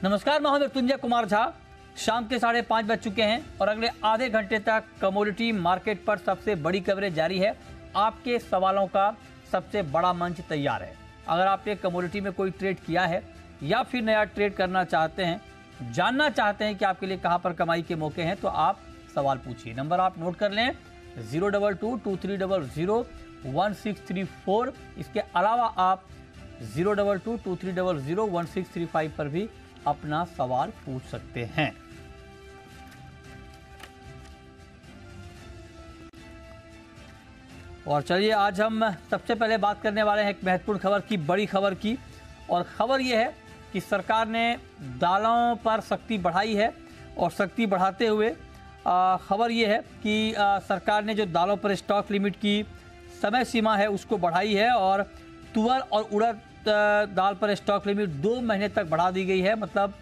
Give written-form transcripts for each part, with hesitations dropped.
नमस्कार, मैं हूं मृत्युंजय कुमार झा। शाम के 5:30 बज चुके हैं और अगले आधे घंटे तक कमोडिटी मार्केट पर सबसे बड़ी कवरेज जारी है। आपके सवालों का सबसे बड़ा मंच तैयार है। अगर आपने कमोडिटी में कोई ट्रेड किया है या फिर नया ट्रेड करना चाहते हैं, जानना चाहते हैं कि आपके लिए कहां पर कमाई के मौके हैं, तो आप सवाल पूछिए। नंबर आप नोट कर लें 02223001634। इसके अलावा आप 02223001635 पर भी अपना सवाल पूछ सकते हैं। और चलिए, आज हम सबसे पहले बात करने वाले हैं एक महत्वपूर्ण खबर की, बड़ी खबर की। और खबर यह है कि सरकार ने दालों पर सख्ती बढ़ाई है और सख्ती बढ़ाते हुए खबर यह है कि सरकार ने जो दालों पर स्टॉक लिमिट की समय सीमा है उसको बढ़ाई है और तुअर और उड़द दाल पर स्टॉक लिमिट 2 महीने तक बढ़ा दी गई है। मतलब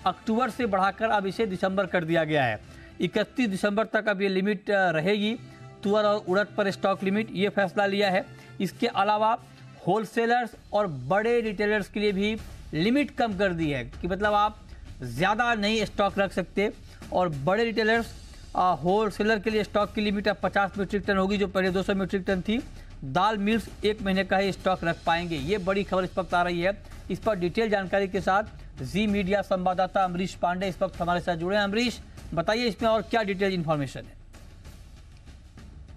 अक्टूबर से बढ़ाकर अब इसे दिसंबर कर दिया गया है। 31 दिसंबर तक अब ये लिमिट रहेगी, तुअर और उड़द पर स्टॉक लिमिट। ये फैसला लिया है। इसके अलावा होलसेलर्स और बड़े रिटेलर्स के लिए भी लिमिट कम कर दी है कि मतलब आप ज़्यादा नहीं स्टॉक रख सकते। और बड़े रिटेलर्स होलसेलर के लिए स्टॉक की लिमिट अब 50 मीट्रिक टन होगी, जो पहले 200 मीट्रिक टन थी। दाल मिल्स 1 महीने का ही स्टॉक रख पाएंगे। ये बड़ी खबर इस वक्त आ रही है। इस पर डिटेल जानकारी के साथ जी मीडिया संवाददाता अमरीश पांडे इस वक्त हमारे साथ जुड़े हैं। अमरीश, बताइए इसमें और क्या डिटेल इन्फॉर्मेशन है।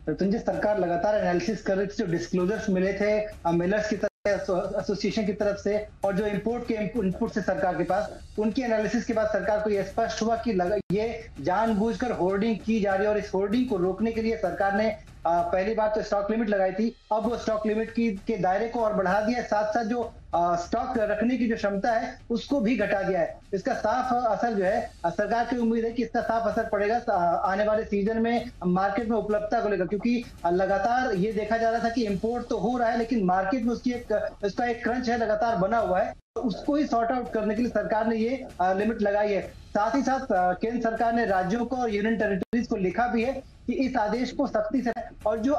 तो सरकार लगातार एनालिसिस कर रही थी। जो डिस्क्लोजर्स मिले थे मिलर्स की तरफ एसोसिएशन की तरफ से और जो इनपुट से सरकार के पास, उनकी एनालिसिस के बाद सरकार को यह स्पष्ट हुआ कि ये जानबूझकर होर्डिंग की जा रही है और इस होर्डिंग को रोकने के लिए सरकार ने पहली बार तो स्टॉक लिमिट लगाई थी। अब वो स्टॉक लिमिट के दायरे को और बढ़ा दिया, साथ साथ जो स्टॉक रखने की जो क्षमता है उसको भी घटा दिया है। इसका साफ असर जो है, सरकार की उम्मीद है कि इसका साफ असर पड़ेगा आने वाले सीजन में मार्केट में उपलब्धता को लेकर, क्योंकि लगातार ये देखा जा रहा था कि इंपोर्ट तो हो रहा है लेकिन मार्केट में उसका एक क्रंच है, लगातार बना हुआ है। उसको ही सॉर्ट आउट करने के लिए सरकार ने ये लिमिट लगाई है। साथ ही साथ केंद्र सरकार ने राज्यों को और यूनियन टेरिटरीज को लिखा भी है कि इस आदेश को सख्ती से, और जो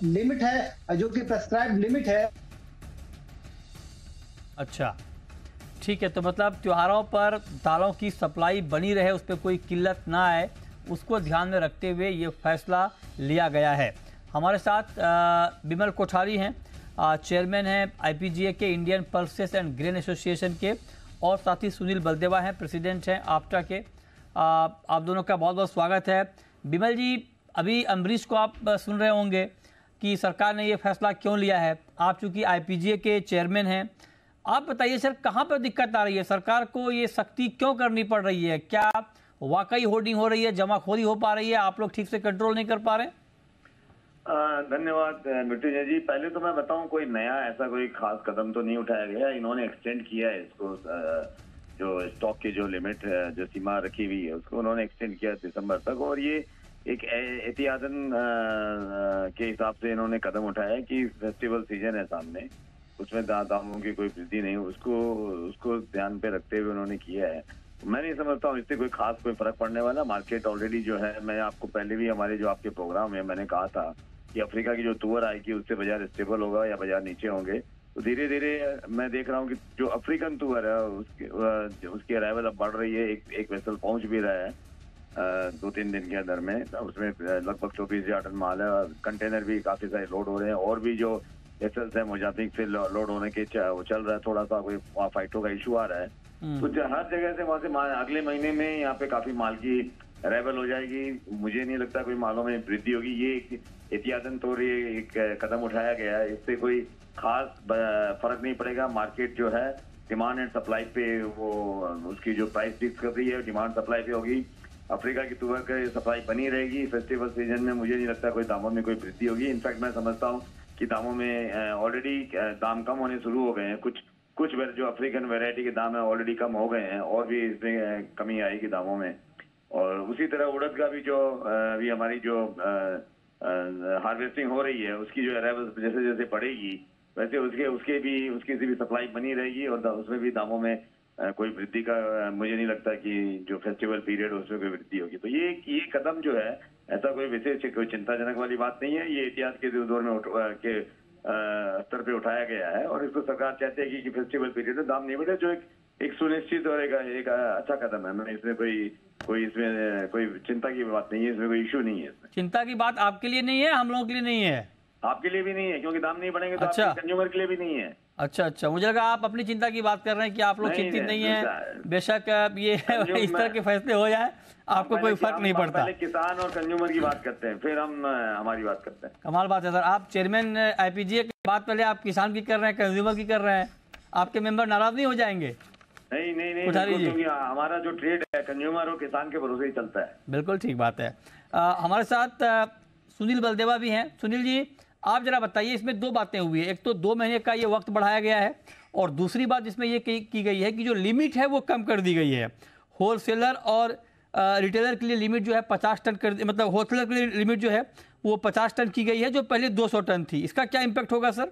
लिमिट है, जो कि प्रेस्क्राइब्ड लिमिट है। अच्छा, ठीक है। तो मतलब त्योहारों पर दालों की सप्लाई बनी रहे, उस पर कोई किल्लत ना आए, उसको ध्यान में रखते हुए ये फैसला लिया गया है। हमारे साथ बिमल कोठारी हैं, चेयरमैन हैं आईपीजीए के, Indian pulses and grain association के, और साथ ही सुनील बलदेवा हैं, प्रेसिडेंट हैं आप्टा के। आप दोनों का बहुत बहुत स्वागत है। बिमल जी, अभी अमरीश को आप सुन रहे होंगे कि सरकार ने ये फैसला क्यों लिया है। आप चूँकि आईपीजीए के चेयरमैन हैं, आप बताइए सर, कहाँ पर दिक्कत आ रही है? सरकार को ये सख्ती क्यों करनी पड़ रही है? क्या वाकई होर्डिंग हो रही है, जमाखोरी हो पा रही है, आप लोग ठीक से कंट्रोल नहीं कर पा रहे? धन्यवाद मृत्युंजय जी। पहले तो मैं बताऊं, कोई नया ऐसा कोई खास कदम तो नहीं उठाया गया। इन्होंने एक्सटेंड किया है इसको, जो स्टॉक की जो लिमिट जो सीमा रखी हुई है उसको उन्होंने एक्सटेंड किया दिसंबर तक। और ये एक एहतियातन के हिसाब से इन्होंने कदम उठाया है कि फेस्टिवल सीजन है सामने, उसमें दामों की कोई वृद्धि नहीं, उसको ध्यान पे रखते हुए उन्होंने किया है। मैं नहीं समझता हूँ इससे कोई खास कोई फर्क पड़ने वाला। मार्केट ऑलरेडी जो है, मैं आपको पहले भी हमारे जो आपके प्रोग्राम है मैंने कहा था कि अफ्रीका की जो तुअर आएगी उससे बाजार स्टेबल होगा या बाजार नीचे होंगे। तो धीरे धीरे मैं देख रहा हूँ कि जो अफ्रीकन तुअर है उसकी अराइवल अब बढ़ रही है। एक वेसल पहुंच भी रहा है 2-3 दिन के अंदर में। उसमें लगभग 24,000 टन माल है। कंटेनर भी काफी सारे लोड हो रहे हैं और भी जो वेसल्स है मोजाम्बिक से लोड होने के वो चल रहा है। थोड़ा सा कोई फाइटों का इशू आ रहा है, तो हर जगह से वहां से अगले महीने में यहाँ पे काफी माल की अराइवल हो जाएगी। मुझे नहीं लगता कोई मालों में वृद्धि होगी। ये एहतियातन तौर ये एक कदम उठाया गया है, इससे कोई खास फर्क नहीं पड़ेगा। मार्केट जो है डिमांड एंड सप्लाई पे वो उसकी जो प्राइस फिक्स कर रही है डिमांड सप्लाई पे होगी। अफ्रीका की तुअर की सप्लाई बनी रहेगी। फेस्टिवल सीजन में मुझे नहीं लगता कोई दामों में कोई वृद्धि होगी। इनफैक्ट मैं समझता हूँ कि दामों में ऑलरेडी दाम कम होने शुरू हो गए हैं। कुछ जो अफ्रीकन वैरायटी के दाम है ऑलरेडी कम हो गए हैं और भी इसमें कमी आएगी दामों में। और उसी तरह उड़द का भी जो अभी हमारी जो हार्वेस्टिंग हो रही है उसकी जो अराइवल जैसे जैसे बढ़ेगी वैसे उसकी से भी सप्लाई बनी रहेगी और उसमें भी दामों में कोई वृद्धि का मुझे नहीं लगता कि जो फेस्टिवल पीरियड उसमें कोई वृद्धि होगी। तो ये कदम जो है ऐसा कोई विशेष कोई चिंताजनक वाली बात नहीं है। ये इतिहास के दौर में स्तर पे उठाया गया है और इसको सरकार चाहती है कि फेस्टिवल पीरियड में दाम नहीं बढ़े। जो एक एक सुनिश्चित और एक अच्छा कदम है। मैं इसमें कोई चिंता की बात नहीं है, इसमें कोई इशू नहीं है। इसमें चिंता की बात आपके लिए नहीं है, हम लोगों के लिए नहीं है। आपके लिए भी नहीं है, क्योंकि दाम नहीं बढ़ेंगे तो अच्छा। आपके कंज्यूमर के लिए भी नहीं है। अच्छा, मुझे लगा आप अपनी चिंता की बात कर रहे हैं कि आप लोग चिंतित नहीं है। बेशक ये इस तरह के फैसले हो जाए, आपको कोई फर्क नहीं पड़ता। पहले किसान और कंज्यूमर की बात करते हैं, फिर हम हमारी बात करते हैं। कमाल बात है सर, आप चेयरमैन IPGA की बात पहले आप किसान की कर रहे हैं, कंज्यूमर की कर रहे हैं, आपके मेंबर नाराज नहीं हो जाएंगे? नहीं, क्योंकि हमारा जो ट्रेड है कंज्यूमर और किसान के भरोसे ही चलता है। बिल्कुल ठीक बात है। हमारे साथ सुनील बलदेवा भी हैं। सुनील जी, आप जरा बताइए, इसमें दो बातें हुई है। एक तो 2 महीने का ये वक्त बढ़ाया गया है, और दूसरी बात जिसमें ये की गई है कि जो लिमिट है वो कम कर दी गई है। होलसेलर और रिटेलर के लिए लिमिट जो है 50 टन कर, मतलब होलसेलर के लिए लिमिट जो है वो 50 टन की गई है, जो पहले 200 टन थी। इसका क्या इम्पैक्ट होगा सर?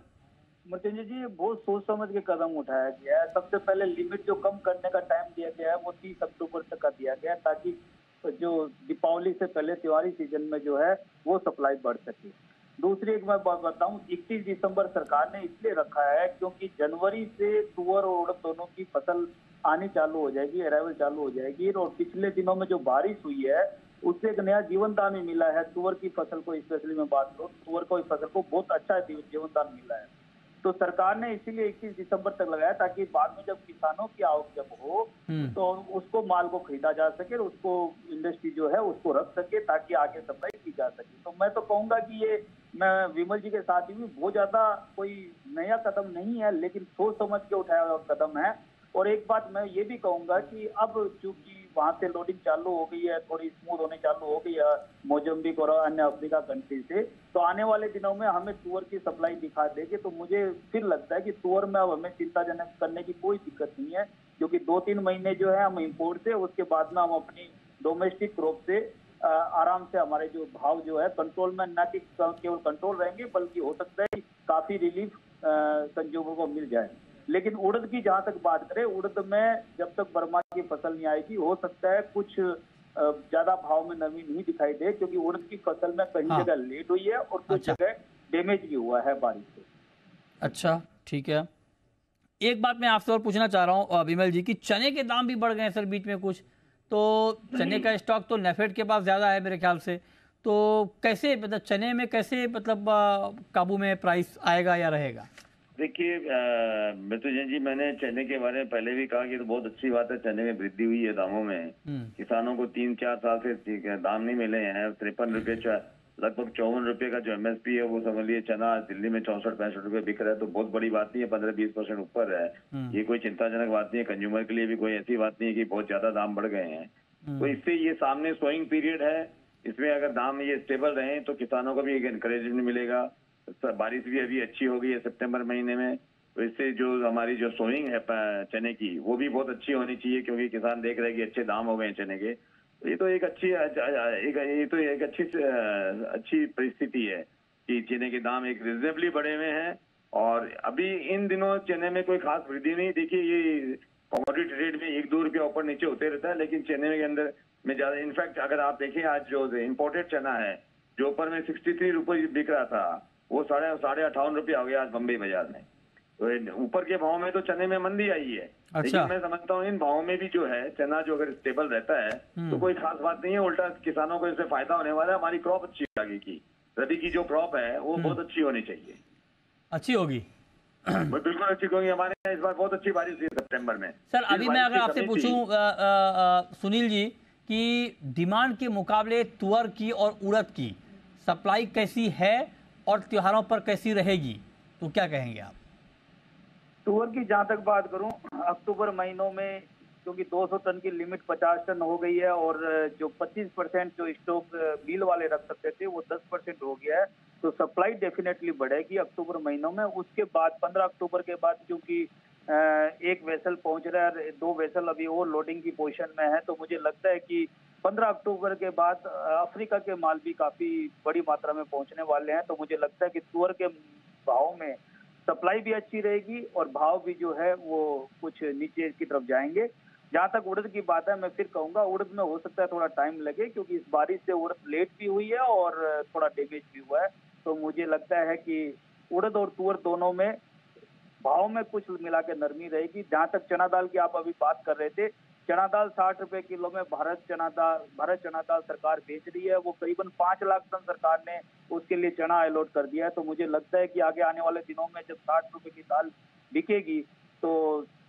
मृत्युंजय जी, बहुत सोच समझ के कदम उठाया गया है। सबसे पहले लिमिट जो कम करने का टाइम दिया गया है वो 30 अक्टूबर तक का दिया गया है, ताकि जो दीपावली से पहले त्योहारी सीजन में जो है वो सप्लाई बढ़ सके। दूसरी एक मैं बात बताऊं, 31 दिसंबर सरकार ने इसलिए रखा है क्योंकि जनवरी से तुअर और उड़द दोनों की फसल आनी चालू हो जाएगी, अराइवल चालू हो जाएगी। और पिछले दिनों में जो बारिश हुई है उससे एक नया जीवनदान भी मिला है। तुअर की फसल को स्पेशली मैं बात करूँ, तुअर को इस फसल को बहुत अच्छा जीवनदान मिला है। तो सरकार ने इसीलिए 21 दिसंबर तक लगाया, ताकि बाद में जब किसानों की आवक जब हो तो उसको माल को खरीदा जा सके, उसको इंडस्ट्री जो है उसको रख सके, ताकि आगे सप्लाई की जा सके। तो मैं तो कहूंगा कि ये, मैं विमल जी के साथ ही बहुत ज्यादा कोई नया कदम नहीं है, लेकिन सोच समझ के उठाया हुआ कदम है। और एक बात मैं ये भी कहूंगा कि अब चूंकि वहां से लोडिंग चालू हो गई है, थोड़ी स्मूथ होने चालू हो गई है मोजम्बिक और अन्य अफ्रीका कंट्री से, तो आने वाले दिनों में हमें तुअर की सप्लाई दिखा देगी। तो मुझे फिर लगता है कि तुअर में अब हमें चिंताजनक करने की कोई दिक्कत नहीं है, क्योंकि 2-3 महीने जो है हम इम्पोर्ट से, उसके बाद में हम अपनी डोमेस्टिक क्रॉप से आराम से हमारे जो भाव जो है कंट्रोल में, न कि केवल कंट्रोल रहेंगे बल्कि हो सकता है कि काफी रिलीफ कंज्यूमर को मिल जाए। लेकिन उड़द की जहां तक बात करें, उड़द में जब तक बर्मा की फसल नहीं आएगी, हो सकता है कुछ ज्यादा भाव में नमी नहीं दिखाई दे, क्योंकि उड़द की फसल में कहीं जगह लेट हुई है और कुछ जगह डैमेज भी हुआ है बारिश से। अच्छा, ठीक है। एक बात मैं आपसे और पूछना चाह रहा हूँ विमल जी, की चने के दाम भी बढ़ गए हैं सर बीच में कुछ, तो चने का स्टॉक तो नेफेड के पास ज़्यादा है मेरे ख्याल से, तो कैसे, मतलब चने में कैसे, मतलब काबू में प्राइस आएगा या रहेगा? देखिए मृत्युंजय जी, मैंने चने के बारे में पहले भी कहा कि तो बहुत अच्छी बात है, चने में वृद्धि हुई है दामों में। किसानों को 3-4 साल से दाम नहीं मिले हैं। 53 रुपये, लगभग 54 रुपये का जो MSP है वो समझ लिए चना दिल्ली में 64-65 रुपये बिक रहा है, तो बहुत बड़ी बात नहीं है, 15-20% ऊपर है। ये कोई चिंताजनक बात नहीं है। कंज्यूमर के लिए भी कोई ऐसी बात नहीं है कि बहुत ज्यादा दाम बढ़ गए हैं। तो इससे ये सामने सोइंग पीरियड है, इसमें अगर दाम ये स्टेबल रहे तो किसानों को भी एक एनकरेजमेंट मिलेगा। बारिश भी अभी अच्छी हो गई है सितंबर महीने में, तो इससे जो हमारी जो सोइंग है चने की वो भी बहुत अच्छी होनी चाहिए, क्योंकि किसान देख रहे हैं कि अच्छे दाम हो गए चने के। तो ये तो एक अच्छी परिस्थिति है कि चने के दाम एक रिजनेबली बढ़े हुए हैं। और अभी इन दिनों चने में कोई खास वृद्धि नहीं। देखिए, ये कमोडिटी रेट में 1-2 रुपया ऊपर नीचे होते रहता है, लेकिन चने के अंदर में ज्यादा, इनफैक्ट अगर आप देखें आज जो इम्पोर्टेड चना है जो ऊपर में 63 रुपये बिक रहा था, वो 58.5 रुपया हो गया आज बम्बई बाजार में। तो ऊपर के भाव में तो चने में मंदी आई है। अच्छा। लेकिन मैं समझता हूँ इन भावों में भी जो है चना जो अगर स्टेबल रहता है तो कोई खास बात नहीं है, उल्टा किसानों को इससे फायदा होने वाला है। हमारी क्रॉप अच्छी आगे की, रबी की जो क्रॉप है वो बहुत अच्छी होनी चाहिए। अच्छी होगी बिल्कुल अच्छी होगी। हमारे यहाँ इस बार बहुत अच्छी बारिश हुई सितंबर में। सर, अभी मैं अगर आपसे पूछूं सुनील जी, कि डिमांड के मुकाबले तुअर की और उड़द की सप्लाई कैसी है और त्योहारों पर कैसी रहेगी, तो क्या कहेंगे आप? तुअर की जहां तक बात करूं, अक्टूबर महीनों में क्योंकि 200 टन की लिमिट 50 टन हो गई है, और जो 25% जो स्टॉक मिल वाले रख सकते थे वो 10% हो गया है, तो सप्लाई डेफिनेटली बढ़ेगी अक्टूबर महीनों में। उसके बाद 15 अक्टूबर के बाद क्योंकि एक वेसल पहुंच रहा है, 2 वेसल अभी और लोडिंग की पोजीशन में है, तो मुझे लगता है कि 15 अक्टूबर के बाद अफ्रीका के माल भी काफी बड़ी मात्रा में पहुंचने वाले हैं। तो मुझे लगता है कि तुअर के भाव में सप्लाई भी अच्छी रहेगी और भाव भी जो है वो कुछ नीचे की तरफ जाएंगे। जहां तक उड़द की बात है, मैं फिर कहूंगा उड़द में हो सकता है थोड़ा टाइम लगे, क्योंकि इस बारिश से उड़द लेट भी हुई है और थोड़ा डैमेज भी हुआ है। तो मुझे लगता है कि उड़द और तुअर दोनों में भाव में कुछ मिला के नरमी रहेगी। जहां तक चना दाल की आप अभी बात कर रहे थे, चना दाल 60 रुपए किलो में भारत चना दाल सरकार बेच रही है। वो करीबन 5 लाख टन सरकार ने उसके लिए चना अलॉट कर दिया है। तो मुझे लगता है कि आगे आने वाले दिनों में जब 60 रुपए की दाल बिकेगी तो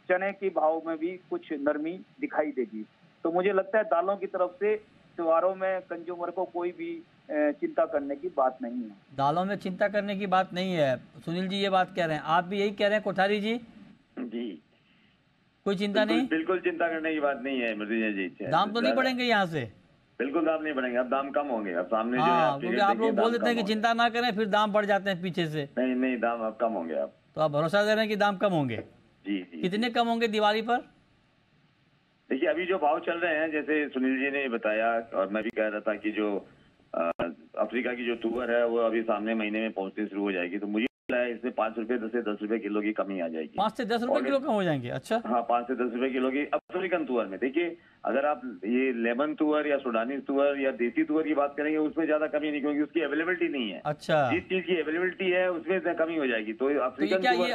चने के भाव में भी कुछ नरमी दिखाई देगी। तो मुझे लगता है दालों की तरफ से त्योहारों में कंज्यूमर को कोई भी चिंता करने की बात नहीं है। दालों में चिंता करने की बात नहीं है, सुनील जी ये बात कह रहे हैं, आप भी यही कह रहे हैं कोठारी जी? जी, कोई चिंता नहीं, बिल्कुल चिंता करने की बात नहीं है मृत्युंजय जी। दाम तो नहीं बढ़ेंगे यहाँ से? बिल्कुल दाम नहीं बढ़ेंगे, अब दाम कम होंगे। अब सामने हाँ, क्योंकि आप लोग बोल देते हैं कि चिंता ना करें, फिर दाम बढ़ जाते हैं पीछे से। नहीं नहीं, दाम अब कम होंगे। अब तो आप भरोसा दे रहे हैं कि दाम कम होंगे? जी। कितने कम होंगे दिवाली पर? देखिए अभी जो भाव चल रहे हैं, जैसे सुनील जी ने बताया और मैं भी कह रहा था कि जो अफ्रीका की जो तुअर है वो अभी सामने महीने में पहुंचनी शुरू हो जाएगी। तो मुझे इसमें 5 रुपए से 10 रुपए किलो की कमी आ जाएगी। 5 से 10 रुपए किलो कम हो जाएंगे? अच्छा हाँ, 5 से 10 रुपए किलो की अफ्रीकन तुअर में। देखिए अगर आप ये लेमन तुअर या सुडानी तुअर या देसी तुअर की बात करेंगे उसमें ज्यादा कमी नहीं, क्योंकि उसकी अवेलेबिलिटी नहीं है। अच्छा, जिस चीज की अवेलेबिलिटी है उसमें कमी हो जाएगी। तो अफ्रीकन क्या ये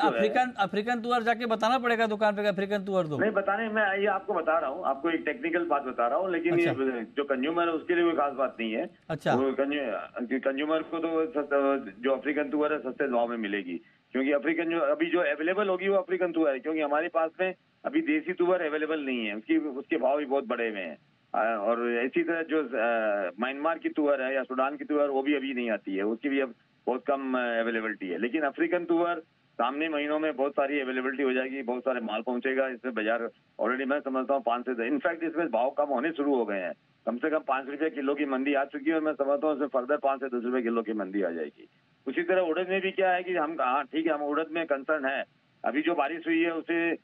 अफ्रीकन तुअर जाके बताना पड़ेगा दुकान पे अफ्रीकन तुअर? दो नहीं बताने, मैं ये आपको बता रहा हूँ, आपको एक टेक्निकल बात बता रहा हूँ, लेकिन ये जो कंज्यूमर है उसके लिए कोई खास बात नहीं है। अच्छा, कंज्यूमर को तो जो अफ्रीकन तुअर है सस्ते भाव में मिलेगी, क्योंकि अफ्रीकन जो अभी जो अवेलेबल होगी वो अफ्रीकन तुअर है, क्योंकि हमारे पास में अभी देसी तुअर अवेलेबल नहीं है, उसके भाव भी बहुत बढ़े हुए हैं। और इसी तरह जो म्यांमार की तुअर है या सूडान की तुअर वो भी अभी नहीं आती है, उसकी भी अब बहुत कम अवेलेबिलिटी है। लेकिन अफ्रीकन तुअर सामने महीनों में बहुत सारी अवेलेबिलिटी हो जाएगी, बहुत सारे माल पहुंचेगा इसमें। बाजार ऑलरेडी मैं समझता हूँ 5 से, इनफैक्ट इसमें भाव कम होने शुरू हो गए हैं। कम से कम 5 रुपए किलो की मंदी आ चुकी है और मैं समझता हूँ इसमें फर्दर 5 से 10 रुपए किलो की मंदी आ जाएगी। उसी तरह उड़द में भी क्या है कि हम हाँ ठीक है, हम उड़द में कंसर्न है। अभी जो बारिश हुई है उससे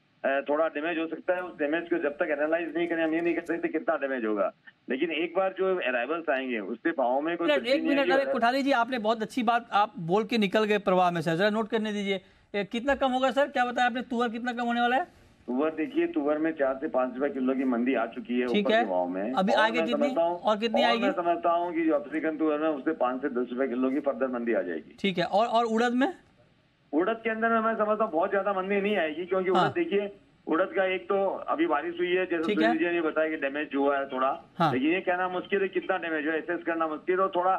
थोड़ा डैमेज हो सकता है। उस डैमेज को जब तक एनालाइज नहीं करें हम ये नहीं कह सकते कितना डैमेज होगा, लेकिन एक बार जो अराइवल्स आएंगे उससे भावों में कोई एक मिनट। अरे कोठारी जी आपने बहुत अच्छी बात आप बोल के निकल गए प्रवाह में, सर जरा नोट करने दीजिए। कितना कम होगा सर, क्या बताया आपने? तुअर कितना कम होने वाला है? तुअर देखिए, तुअर में 4 से 5 रुपए किलो की मंदी आ चुकी है ऊपर के भाव में। अभी आगे कितनी और कितनी आएगी? मैं समझता हूँ कि जो अफ्रीकन तुअर है उससे 5 से 10 रुपए किलो की फर्दर मंदी आ जाएगी। ठीक है, और उड़द में? उड़द के अंदर में मैं समझता हूँ बहुत ज्यादा मंदी नहीं आएगी, क्योंकि उड़द देखिए उड़द का एक तो अभी बारिश हुई है, जैसे सुनील जी ने बताया कि डैमेज हुआ है थोड़ा, लेकिन ये कहना मुश्किल है कितना डैमेज हुआ, एसेस करना मुश्किल है। और थोड़ा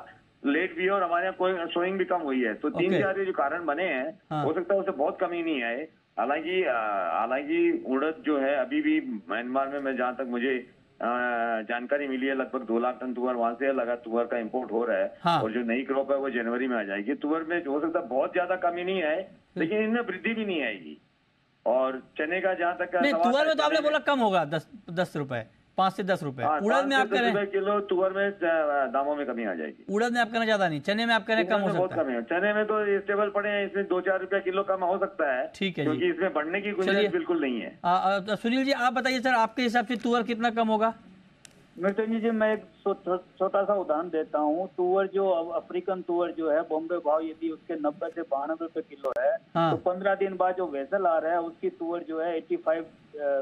लेट भी है और हमारे यहाँ कोई सोइंग भी कम हुई है। तो 3-4 जो कारण बने हैं हो सकता है उससे बहुत कमी नहीं आए। हालांकि उड़द जो है अभी भी म्यांमार में, मैं जहाँ तक मुझे जानकारी मिली है, लगभग 2 लाख टन तुअर वहां से लगा तुअर का इंपोर्ट हो रहा है। और जो नई क्रॉप है वो जनवरी में आ जाएगी। तुअर में हो सकता है बहुत ज्यादा कमी नहीं आए, लेकिन इनमें वृद्धि भी नहीं आएगी। और चने का जहाँ तक तुअर में तो आपने बोला कम होगा 10 रुपए, 5 से 10 रुपए। उड़द में आप कह रहे हैं किलो तुअर में दामों में कमी आ जाएगी। उड़द में आप कहना ज्यादा नहीं, चने में आप कह रहे हैं कम हो बहुत सकता कम है। चने में तो स्टेबल पड़े हैं, इसमें 2-4 रुपए किलो कम हो सकता है। ठीक है, क्योंकि इसमें बढ़ने की गुंजाइश बिल्कुल नहीं है। सुनील जी आप बताइए सर, आपके हिसाब से तुअर कितना कम होगा? मृत्युंजय जी मैं एक छोटा सा उदाहरण देता हूँ। तुअर जो अफ्रीकन तुअर जो है बॉम्बे भाव यदि उसके 90 से 92 रुपए किलो है, तो 15 दिन बाद जो वेसल आ रहा है उसकी तुअर जो है 85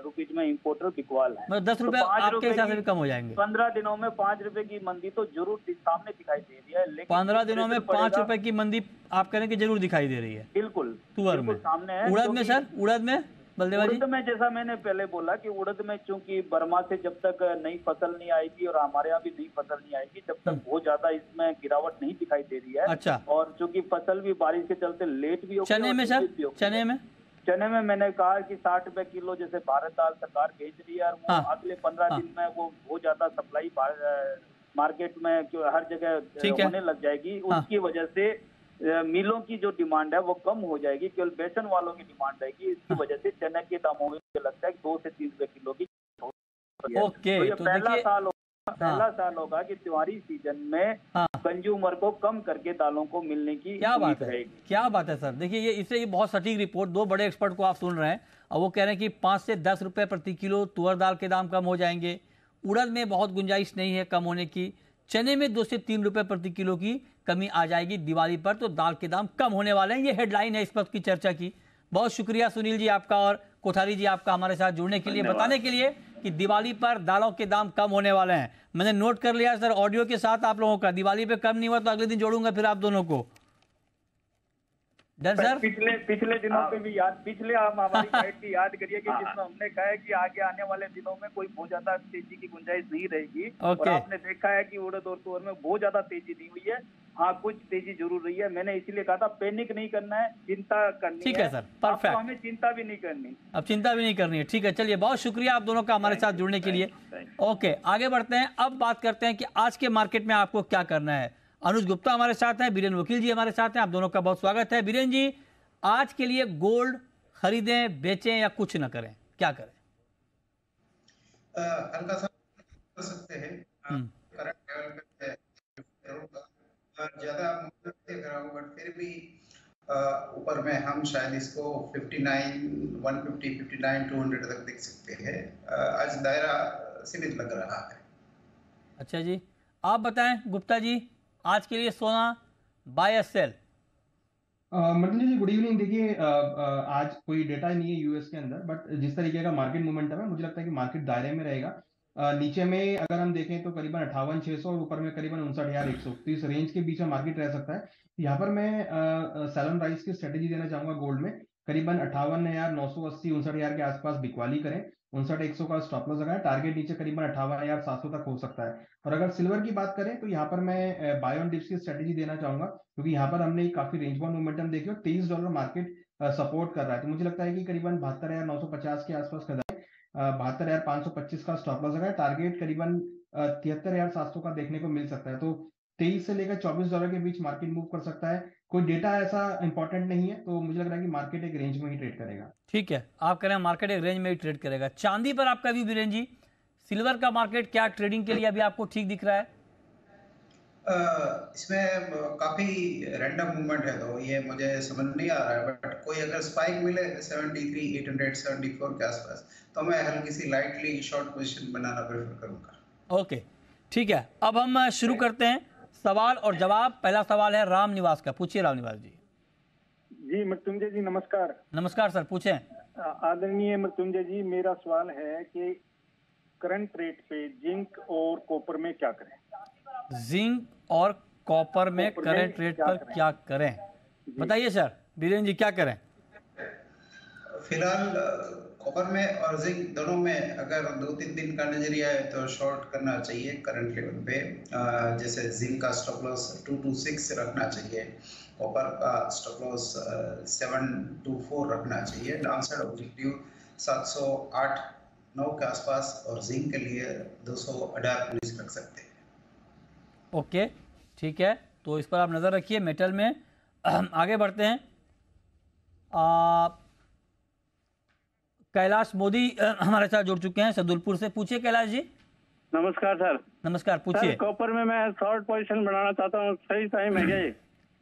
रुपीज में इम्पोर्टर बिकवाल है। मतलब 10 रुपए आपके हिसाब से भी कम हो जाएंगे। 15 दिनों में 5 रुपए की मंदी तो जरूर सामने दिखाई दे रही है, लेकिन 15 दिनों में 5 रुपए की मंदी आप कह रहे हैं कि जरूर दिखाई दे रही है? बिल्कुल तुअर में सामने है। उड़द में सर, उड़द में उड़द में जैसा मैंने पहले बोला कि उड़द में चूंकि बर्मा से जब तक नई फसल नहीं आएगी और हमारे यहाँ भी नई फसल नहीं आएगी जब तक बहुत ज्यादा इसमें गिरावट नहीं दिखाई दे रही है। अच्छा, और चूंकि फसल भी बारिश के चलते लेट भी होगी। चने में सर, चने में मैंने कहा कि 60 रुपए किलो जैसे भारत दाल सरकार बेच रही है, और वो अगले 15 दिन में वो बहुत ज्यादा सप्लाई मार्केट में हर जगह होने लग जाएगी। उसकी वजह से मिलों की जो डिमांड है वो कम हो जाएगी, केवल बेसन वालों की डिमांड रहेगी। इसकी वजह से चने के दामों में मुझे लगता है 2 से 3 रुपए किलो की। ओके, तो ये पहला साल होगा कि त्योहारी सीजन में कंज्यूमर को कम करके दालों को मिलने की क्या बात है, क्या बात है सर। देखिए ये इससे बहुत सटीक रिपोर्ट, 2 बड़े एक्सपर्ट को आप सुन रहे हैं और वो कह रहे हैं कि 5 से 10 रुपए प्रति किलो तुअर दाल के दाम कम हो जाएंगे। उड़द में बहुत गुंजाइश नहीं है कम होने की। चने में 2 से 3 रुपए प्रति किलो की कमी आ जाएगी दिवाली पर, तो दाल के दाम कम होने वाले हैं। ये हेडलाइन है इस वक्त की चर्चा की। बहुत शुक्रिया सुनील जी आपका और कोठारी जी आपका हमारे साथ जुड़ने के लिए, बताने के लिए कि दिवाली पर दालों के दाम कम होने वाले हैं। मैंने नोट कर लिया सर ऑडियो के साथ आप लोगों का। दिवाली पे कम नहीं हुआ तो अगले दिन जोड़ूंगा फिर आप दोनों को। Done sir. पिछले दिनों पे भी याद, पिछले हम हमारी गाइड की याद करिए कि जिसमें हमने कहा है कि आगे आने वाले दिनों में कोई बहुत ज्यादा तेजी की गुंजाइश नहीं रहेगी। और आपने देखा है कि उड़द और तुअर में बहुत ज्यादा तेजी नहीं हुई है। हाँ, कुछ तेजी जरूर रही है। मैंने इसीलिए कहा था पैनिक नहीं करना है, चिंता करनी है। ठीक है सर, परफेक्ट। हमें चिंता भी नहीं करनी, अब चिंता भी नहीं करनी है। ठीक है, चलिए, बहुत शुक्रिया आप दोनों का हमारे साथ जुड़ने के लिए। ओके, आगे बढ़ते हैं। अब बात करते हैं कि आज के मार्केट में आपको क्या करना है। अनुज गुप्ता हमारे साथ हैं, बीरेन वकील जी हमारे साथ हैं। आप दोनों का बहुत स्वागत है। बीरेन जी, आज के लिए गोल्ड खरीदें, बेचें या कुछ न करें, क्या करें? हल्का सा कर सकते हैं, करंट लेवल पे ज्यादा देख रहा हूँ, बट फिर भी ऊपर में हम शायद इसको 59 150 59 200 तक देख सकते हैं। आज दायरा सीमित लग रहा है। अच्छा जी, आप बताएं गुप्ता जी, आज के लिए सोना बाय या सेल? मंडल जी गुड इवनिंग। देखिए, आज कोई डेटा नहीं है यूएस के अंदर, बट जिस तरीके का मार्केट मोमेंटम है, मुझे लगता है कि मार्केट दायरे में रहेगा। नीचे में अगर हम देखें तो करीबन 58,600 और ऊपर में करीबन 59,100, तो इस रेंज के बीच में मार्केट रह सकता है। यहाँ पर मैं सैलन राइस की स्ट्रेटेजी देना चाहूंगा गोल्ड में। करीबन 58,980 59,000 के आसपास बिकवाली करें, 59,100 का स्टॉप लॉस लगाएं, टारगेट नीचे करीबन 58,700 तक हो सकता है। और अगर सिल्वर की बात करें तो यहाँ पर मैं बाय ऑन डिप्स की स्ट्रेटेजी देना चाहूंगा, क्योंकि यहाँ पर हमने काफी रेंज बाउंड मोमेंटम देखी और $23 मार्केट सपोर्ट कर रहा है। तो मुझे लगता है कि करीबन 72,950 के आसपास खरीदाएं, 72,525 का स्टॉप लॉस लगाएं, टारगेट करीबन 73,700 का देखने को मिल सकता है। तो 23 से लेकर $24 के बीच मार्केट मूव कर सकता है। कोई डेटा ऐसा इंपॉर्टेंट नहीं है, तो मुझे लग रहा है कि मार्केट एक रेंज में ही ट्रेड करेगा। ठीक है, आप कह रहे हैं मार्केट एक रेंज में ही ट्रेड करेगा। चांदी पर आपका व्यू बीरेन जी, सिल्वर का मार्केट क्या ट्रेडिंग के लिए अभी आपको ठीक दिख रहा है? इसमें काफी रैंडम मूवमेंट है, तो ये मुझे समझ नहीं आ रहा है। बट कोई अगर स्पाइक मिले 73,874 के आसपास, तो मैं हल्की सी लाइटली शॉर्ट पोजीशन बनाना प्रेफर करूंगा। ओके, ठीक है। अब हम शुरू करते हैं सवाल और जवाब। पहला सवाल है राम निवास का, पूछिए राम निवास जी। जी मृत्युंजय जी नमस्कार। नमस्कार सर, पूछें। आदरणीय मृत्युंजय जी, मेरा सवाल है कि करंट रेट पे जिंक और कॉपर में क्या करें? जिंक और कॉपर में करंट रेट पर क्या करें, बताइए सर। बीरेन जी क्या करें? फिलहाल कॉपर में और जिंक दोनों में अगर 2-3 दिन का नजरिया है तो शॉर्ट करना चाहिए करंट लेवल पे। जैसे जिंक का स्टॉप लॉस 226 रखना चाहिए, कॉपर का स्टॉप लॉस 724 रखना चाहिए, डाउन साइड ऑब्जेक्टिव 708-9 के आसपास, और जिंक के लिए 218-19 रख सकते हैं। ओके, ठीक है, तो इस पर आप नज़र रखिए मेटल में। आगे बढ़ते हैं। कैलाश मोदी हमारे साथ जुड़ चुके हैं सदुलपुर से, पूछिए कैलाश जी। नमस्कार सर। नमस्कार, पूछिए। कॉपर में मैं शॉर्ट पोजीशन बनाना चाहता हूँ, सही टाइम है क्या ये?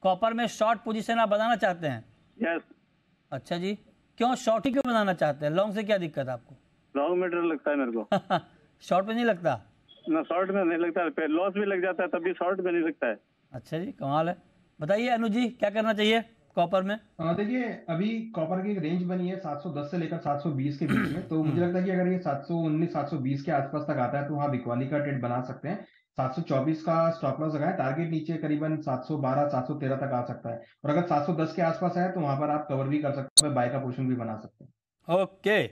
कॉपर में शॉर्ट पोजीशन आप बनाना चाहते हैं? यस। अच्छा जी, क्यों शॉर्ट ही क्यों बनाना चाहते हैं? लॉन्ग से क्या दिक्कत है आपको? लॉन्ग में डर लगता है मेरे को। शॉर्ट में नहीं लगता? ना शॉर्ट में नहीं लगता, लॉस भी लग जाता है तब भी शॉर्ट में नहीं लगता है। अच्छा जी, कमाल है। बताइए अनुज जी, क्या करना चाहिए कॉपर में? देखिए, अभी कॉपर की एक रेंज बनी है 710 से लेकर 720 के बीच में, तो मुझे लगता है कि अगर ये 719 720 के आसपास तक आता है तो वहाँ बिकवाली का ट्रेड बना सकते हैं। 724 का स्टॉप लॉस लगाए, टारगेट नीचे करीबन 712 713 तक आ सकता है, और अगर 710 के आसपास है तो वहां पर आप कवर भी कर सकते हैं, बाय का पोजीशन भी बना सकते हैं। ओके,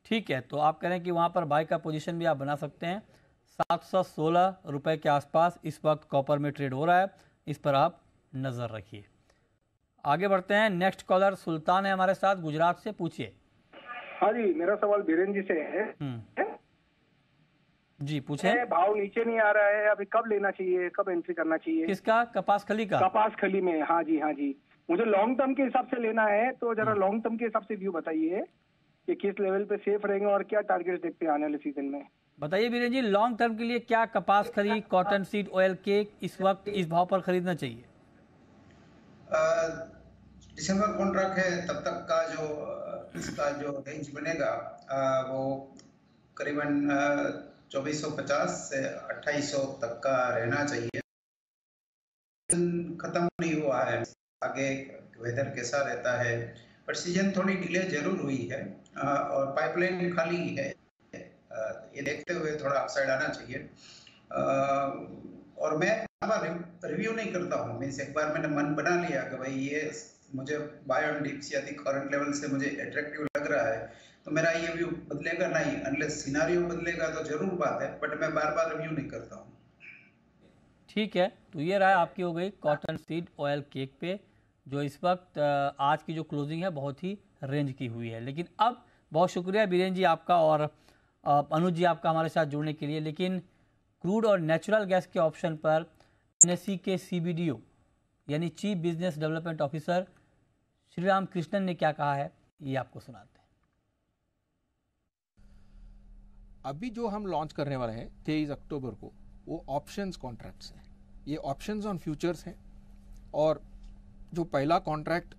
ठीक है, तो आप कह रहे हैं कि वहां पर बाय का पोजीशन भी आप बना सकते हैं। 716 रुपए के आसपास इस वक्त कॉपर में ट्रेड हो रहा है, इस पर आप नजर रखिए। आगे बढ़ते हैं। नेक्स्ट कॉलर सुल्तान है हमारे साथ गुजरात से, पूछिए। हाँ जी, मेरा सवाल बीरेन जी से है। जी पूछे। भाव नीचे नहीं आ रहा है, अभी कब लेना चाहिए, कब एंट्री करना चाहिए? किसका? कपास खली का? कपास खली में, हाँ जी हाँ जी। मुझे लॉन्ग टर्म के हिसाब से लेना है, तो जरा लॉन्ग टर्म के हिसाब से व्यू बताइए कि किस लेवल पे सेफ रहेंगे और क्या टारगेट देखते हैं आने वाले सीजन में। बताइए बीरेन जी, लॉन्ग टर्म के लिए क्या कपास खली, कॉटन सीड ऑयल केक इस वक्त इस भाव पर खरीदना चाहिए? दिसंबर कॉन्ट्रैक्ट है, तब तक का जो इसका जो रेंज बनेगा वो करीबन 2450 से 2800 तक का रहना चाहिए। खत्म नहीं हुआ है, आगे वेदर कैसा रहता है, पर सीजन थोड़ी डिले जरूर हुई है और पाइपलाइन खाली है, ये देखते हुए थोड़ा अपसाइड आना चाहिए। और मैं रिव्यू नहीं करता हूँ, मीन्स एक बार मैंने मन बना लिया कि भाई ये मुझे बाय ऑन डिप्स यदि करंट लेवल से मुझे अट्रैक्टिव लग रहा है तो मेरा ये व्यू बदलेगा नहीं, अनलेस सिनेरियो बदलेगा तो जरूर बात है, बट मैं बार बार रिव्यू नहीं करता हूँ। ठीक है, तो ये राय आपकी हो गई कॉटन सीड ऑयल केक पे, जो इस वक्त आज की जो क्लोजिंग है बहुत ही रेंज की हुई है। लेकिन अब बहुत शुक्रिया बीरेन जी आपका और अनुज जी आपका हमारे साथ जुड़ने के लिए। लेकिन क्रूड और नेचुरल गैस के ऑप्शन पर एनएसई के CBDO यानी chief business development officer Shri Ram Krishnan ने क्या कहा है, ये आपको सुनाते हैं। अभी जो हम लॉन्च करने वाले हैं 23 अक्टूबर को, वो ऑप्शंस कॉन्ट्रैक्ट्स हैं। ये ऑप्शंस ऑन फ्यूचर्स हैं और जो पहला कॉन्ट्रैक्ट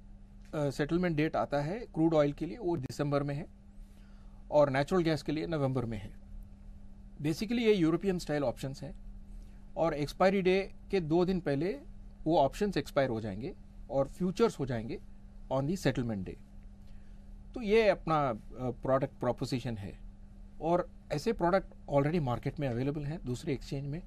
सेटलमेंट डेट आता है क्रूड ऑयल के लिए वो दिसंबर में है और नेचुरल गैस के लिए नवंबर में है। बेसिकली ये यूरोपियन स्टाइल ऑप्शंस हैं और एक्सपायरी डे के 2 दिन पहले वो ऑप्शंस एक्सपायर हो जाएंगे और फ्यूचर्स हो जाएंगे ऑन दी सेटलमेंट डे। तो ये अपना प्रोडक्ट प्रोपोजिशन है और ऐसे प्रोडक्ट ऑलरेडी मार्केट में अवेलेबल हैं दूसरे एक्सचेंज में।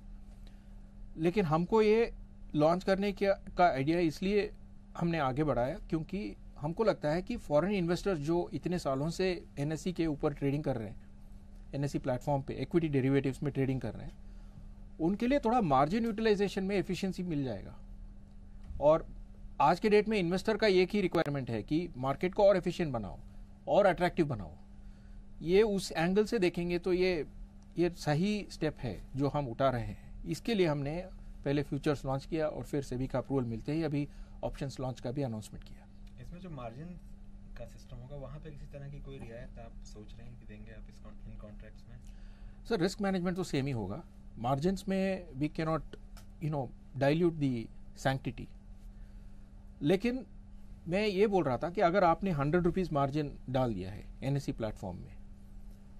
लेकिन हमको ये लॉन्च करने का आइडिया इसलिए हमने आगे बढ़ाया क्योंकि हमको लगता है कि फॉरेन इन्वेस्टर्स जो इतने सालों से एनएसई के ऊपर ट्रेडिंग कर रहे हैं, एनएसई प्लेटफॉर्म पे इक्विटी डेरिवेटिव्स में ट्रेडिंग कर रहे हैं, उनके लिए थोड़ा मार्जिन यूटिलाइजेशन में एफिशिएंसी मिल जाएगा। और आज के डेट में इन्वेस्टर का एक ही रिक्वायरमेंट है कि मार्केट को और एफिशिएंट बनाओ और अट्रैक्टिव बनाओ। ये उस एंगल से देखेंगे तो ये सही स्टेप है जो हम उठा रहे हैं। इसके लिए हमने पहले फ्यूचर्स लॉन्च किया और फिर सेबी का अप्रूवल मिलते ही अभी ऑप्शंस लॉन्च का भी अनाउंसमेंट किया। इसमें जो मार्जिन का सिस्टम होगा वहाँ पे किसी तरह की कोई रियायत आप सोच रहे हैं कि देंगे आप इन कॉन्ट्रैक्ट्स में? सर रिस्क मैनेजमेंट तो सेम ही होगा। मार्जिन्स में we can not dilute the sanctity. लेकिन मैं ये बोल रहा था कि अगर आपने 100 रुपीज़ मार्जिन डाल दिया है एनएसई प्लेटफॉर्म में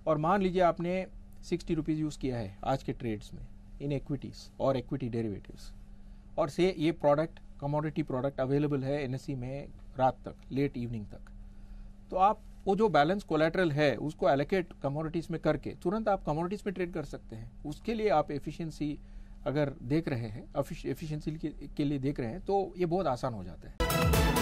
और मान लीजिए आपने 60 रुपीज़ यूज़ किया है आज के ट्रेड्स में इन इक्विटीज़ और इक्विटी डेरिवेटिव्स, और से ये प्रोडक्ट कमोडिटी प्रोडक्ट अवेलेबल है एनएसई में रात तक, लेट इवनिंग तक, तो आप वो जो बैलेंस कोलैटरल है उसको एलोकेट कमोडिटीज़ में करके तुरंत आप कमोडिटीज़ में ट्रेड कर सकते हैं। उसके लिए आप एफिशिएंसी अगर देख रहे हैं, एफिशिएंसी के लिए देख रहे हैं तो ये बहुत आसान हो जाता है।